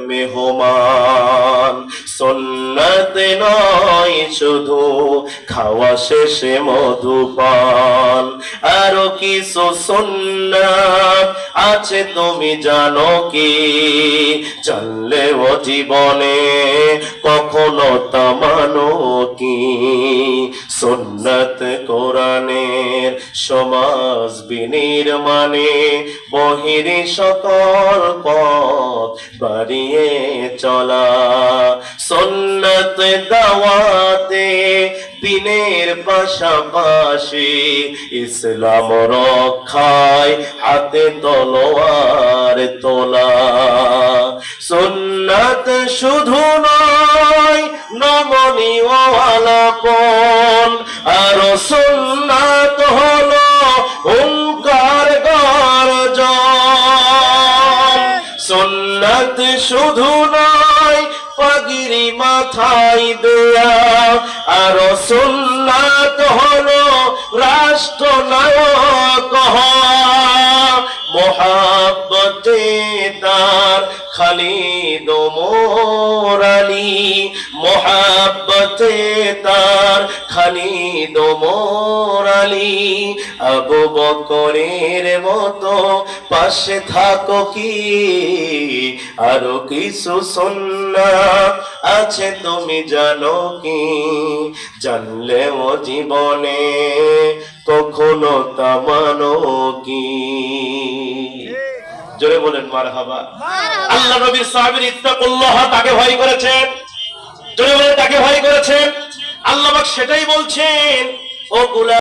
মেহমান। সুন্নাত নয় শুধু খাওয়া শেষে মধুপান, আরো কিছু সুন্নাত আছে তুমি জানো কি? জানলে ও জীবনে কখনো তা মানো কি? সুন্নাত কোরআনের সমাজ বিনির্মাণে বহিরে সকল পথ বাড়িয়ে চলা। সুন্নাত দাওয়াতে দিনের পাশাপাশি ইসলাম রক্ষায় হাতে তলোয়ার তোলা। সুন্নাত শুধু নয় নমনীয় আলাপন, আর সুন্নাত হলো হুঙ্কার গর্জন। সুন্নাত শুধু নয় পাগড়ি মাথায় দেয়া, আর সুন্নাত হলো রাষ্ট্রনায়ক হওয়া। মোহাব্বতে তার খালিদ ওমর আলী, মোহাব্বতে তার খালিদ ওমর আলী। আবু বকরের মতো পাশে থাকো কি? আরো কিছু সুন্নাত আছে তুমি জানো কি? জানলে ও জীবনে কখনো তা মানো কি? জোরে বলেন মারহাবা। আল্লাহ নবীর সাহাবীর ইত্তাকুল্লাহ, তাকে ভয় করেছেন। জোরে বলেন তাকে ভয় করেছেন। আল্লাহ পাক সেটাই বলছেন, ও গোলাম